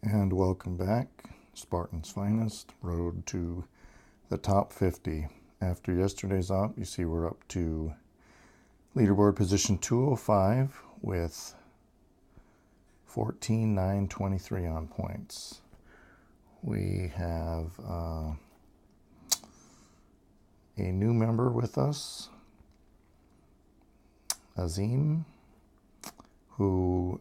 And welcome back, Spartans finest, road to the top 50. After yesterday's op, you see we're up to leaderboard position 205 with 14,923 on points. We have a new member with us, Azim, who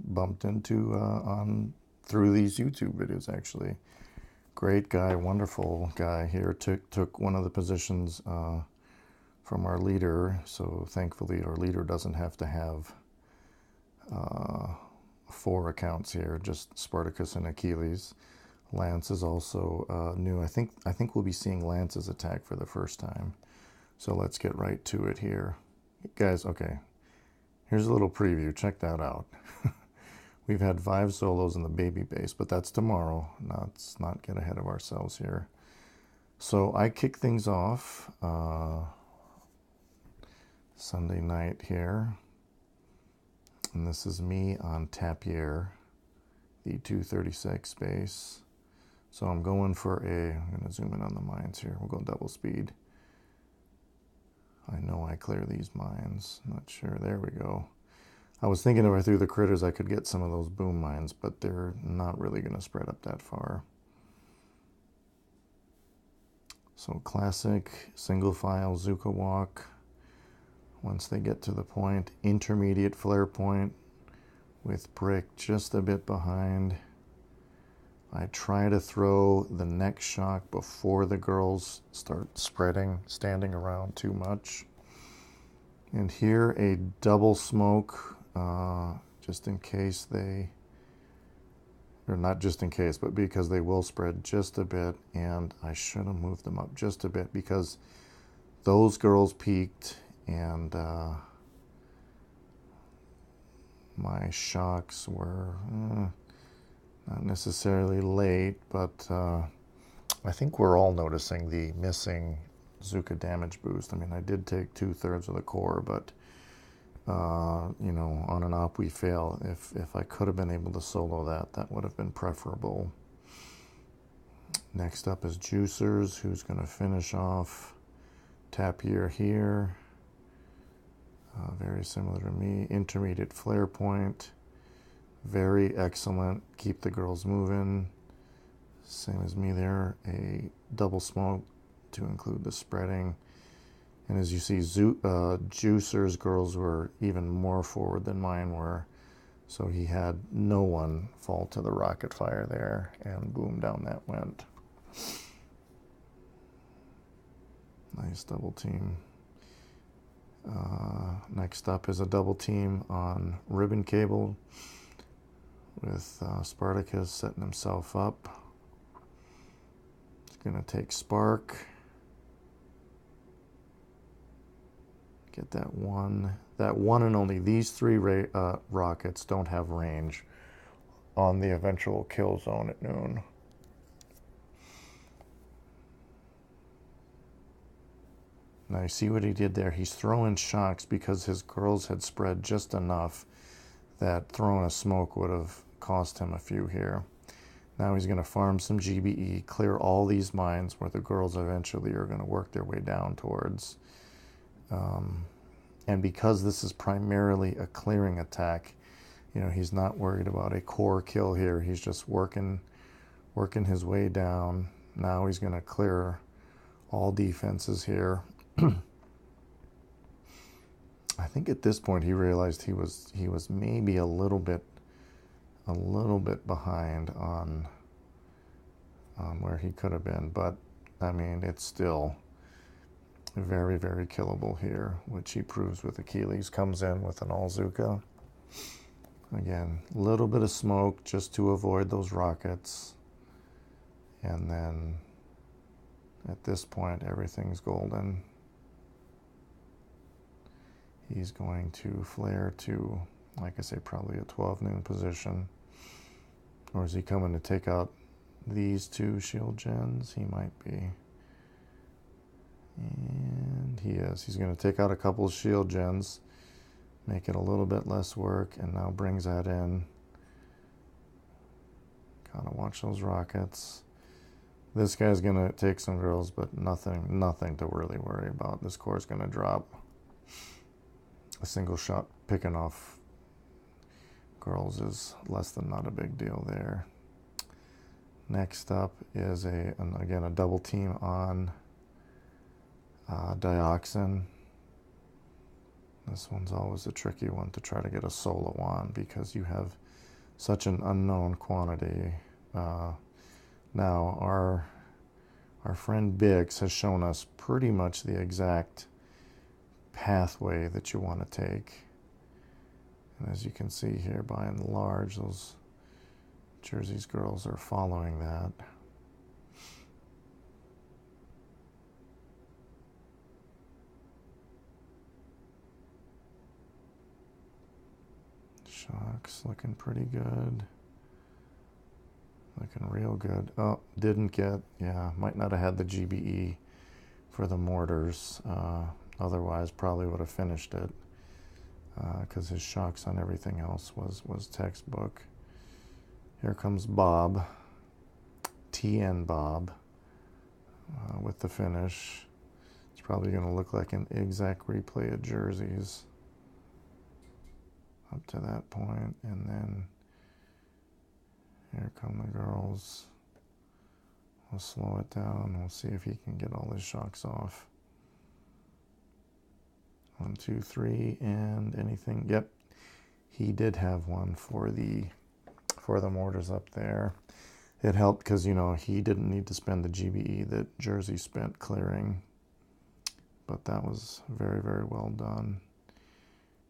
bumped into through these YouTube videos, actually. Great guy, wonderful guy here. Took one of the positions from our leader, so thankfully our leader doesn't have to have 4 accounts here, just Spartacus and Achilles. Lanse is also new. I think we'll be seeing Lance's attack for the first time. So let's get right to it here. Guys, okay, here's a little preview. Check that out. We've had 5 solos in the baby base, but that's tomorrow. Let's not get ahead of ourselves here. So I kick things off Sunday night here. And this is me on Tapier, the 236 base. So I'm going for I'm going to zoom in on the mines here. We'll go double speed. I know I clear these mines. Not sure. There we go. I was thinking if I threw the critters, I could get some of those boom mines, but they're not really going to spread up that far. So classic single file Zuka walk. Once they get to the point, intermediate flare point with brick just a bit behind. I try to throw the next shock before the girls start standing around too much. And here a double smoke, just in case or not just in case, but because they will spread just a bit, and I should have moved them up just a bit because those girls peaked, and my shocks were not necessarily late, but I think we're all noticing the missing Zuka damage boost. I mean, I did take 2/3 of the core, but you know, on an op we fail. If I could have been able to solo that would have been preferable. Next up is Juicers, who's going to finish off Tapier here. Very similar to me. Intermediate flare point. Very excellent. Keep the girls moving. Same as me there. A double smoke to include the spreading. And as you see, Juicer's girls were even more forward than mine were. So he had no one fall to the rocket fire there, and boom, down that went. Nice double team. Next up is a double team on ribbon cable with Spartacus setting himself up. He's going to take Spark. Get that one. That one and only these 3 rockets don't have range on the eventual kill zone at noon. Now you see what he did there. He's throwing shocks because his girls had spread just enough that throwing a smoke would have cost him a few here. Now he's going to farm some GBE, clear all these mines where the girls eventually are going to work their way down towards. And because this is primarily a clearing attack, you know, he's not worried about a core kill here. He's just working his way down. Now he's going to clear all defenses here. I think at this point he realized he was maybe a little bit behind on where he could have been, but I mean, it's still very, very killable here, which he proves with Achilles. Comes in with an all Zuka. Again, a little bit of smoke just to avoid those rockets. And then at this point, everything's golden. He's going to flare to, like I say, probably a 12 noon position. Or is he coming to take out these 2 shield gens? He might be. And he is. He's going to take out a couple of shield gens, make it a little bit less work, and now brings that in. watch those rockets. This guy's gonna take some girls, but nothing to really worry about. This core's gonna drop. A single shot picking off girls is less than not a big deal there. Next up is again a double team on dioxin. This one's always a tricky one to try to get a solo on because you have such an unknown quantity. Now our friend Biggs has shown us pretty much the exact pathway that you want to take. And as you can see here, by and large, those Jersey's girls are following that. Shocks looking pretty good. Looking real good. Oh, didn't get, yeah, might not have had the GBE for the mortars. Otherwise, probably would have finished it because his shocks on everything else was textbook. Here comes Bob, TN Bob, with the finish. It's probably going to look like an exact replay of Jersey's up to that point, and then here come the girls. We'll slow it down. We'll see if he can get all his shocks off. 1, 2, 3, and anything. Yep, he did have one for the mortars up there. It helped because, you know, he didn't need to spend the GBE that Jersey spent clearing, but that was very, very well done.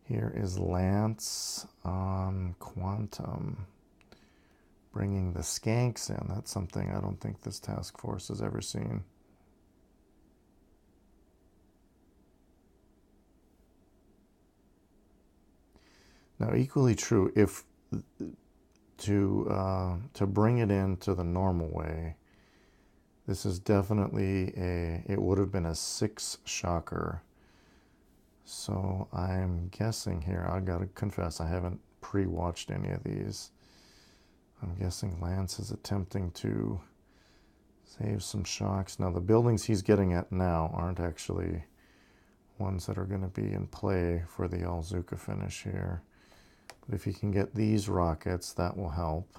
Here is Lanse on Quantum, bringing the skanks in. That's something I don't think this task force has ever seen. Now, equally true, if to bring it into the normal way, this is definitely it would have been a 6 shocker. So I'm guessing here, I gotta confess, I haven't pre-watched any of these. I'm guessing Lanse is attempting to save some shocks. Now the buildings he's getting at now aren't actually ones that are going to be in play for the Alzuka finish here. But if you can get these rockets, that will help.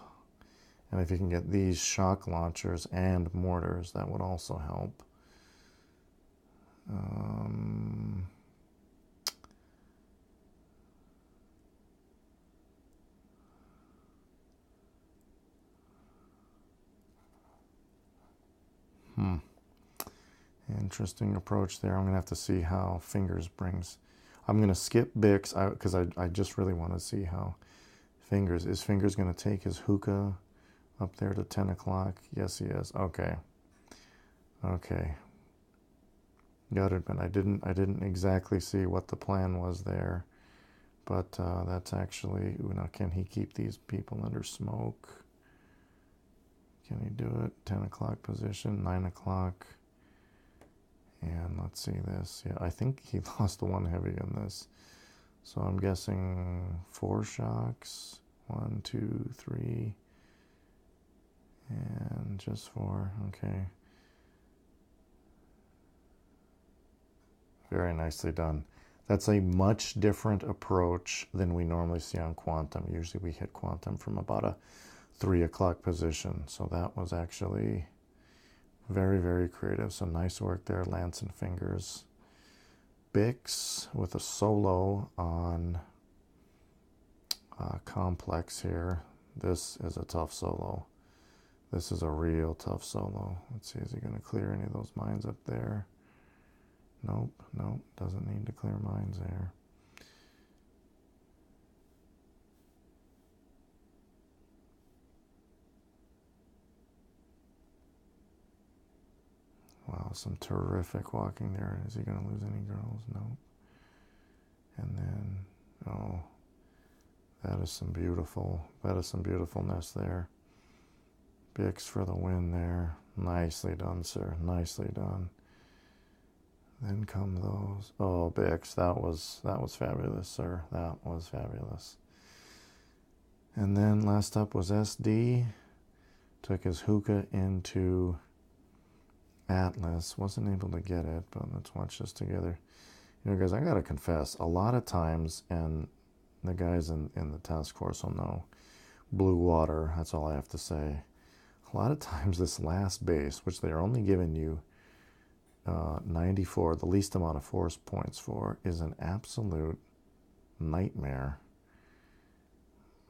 And if you can get these shock launchers and mortars, that would also help. Interesting approach there. I'm going to have to see how Fingers brings. I'm going to skip Bix because I just really want to see how Fingers. Is Fingers going to take his hookah up there to 10 o'clock? Yes, he is. Okay. Okay. Got it, but I didn't exactly see what the plan was there. But that's actually, now can he keep these people under smoke? Can he do it? 10 o'clock position, 9 o'clock. And let's see this. Yeah, I think he lost one heavy in this. So I'm guessing 4 shocks. 1, 2, 3. And just 4. Okay. Very nicely done. That's a much different approach than we normally see on Quantum. Usually we hit Quantum from about a 3 o'clock position. So that was actually very, very creative. So nice work there, Lanse and Fingers. Bix with a solo on Complex here. This is a tough solo. This is a real tough solo. Let's see, is he going to clear any of those mines up there? Nope, nope, doesn't need to clear mines there. Wow, some terrific walking there. Is he going to lose any girls? Nope. And then, oh, that is some beautifulness there. Bix for the win there. Nicely done, sir. Nicely done. Then come those. Oh, Bix, that was fabulous, sir. That was fabulous. And then last up was SD. Took his hookah into Atlas. Wasn't able to get it, but let's watch this together. You know, guys, I gotta confess, a lot of times, and the guys in the task force will know, blue water, that's all I have to say. A lot of times this last base, which they're only giving you 94, the least amount of force points for, is an absolute nightmare.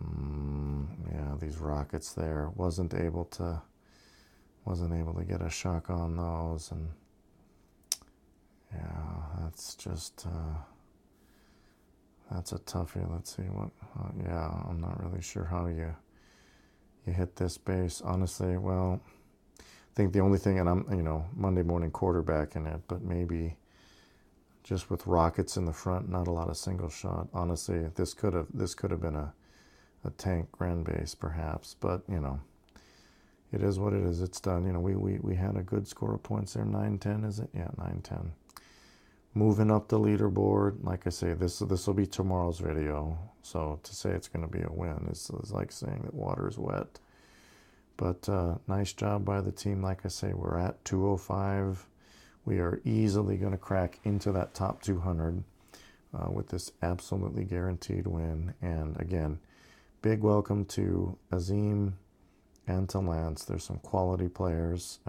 Yeah, these rockets there, wasn't able to get a shock on those, and yeah, that's just that's a toughie. Let's see what. Yeah, I'm not really sure how you hit this base, honestly. Well, I think the only thing, and I'm Monday morning quarterbacking it, but maybe just with rockets in the front, not a lot of single shot. Honestly, this could have been a tank grand base perhaps, but it is what it is. It's done. We had a good score of points there. 9-10, is it? Yeah, 9-10. Moving up the leaderboard, like I say, this will be tomorrow's video. So to say it's going to be a win is like saying that water is wet. But nice job by the team. Like I say, we're at 205. We are easily going to crack into that top 200 with this absolutely guaranteed win. And again, big welcome to Azim and to Lanse. There's some quality players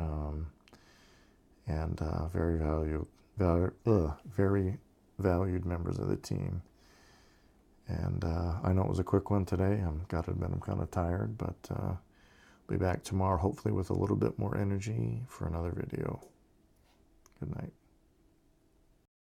and very valued members of the team. And I know it was a quick one today. I'm kind of tired, but be back tomorrow, hopefully with a little bit more energy for another video. Good night.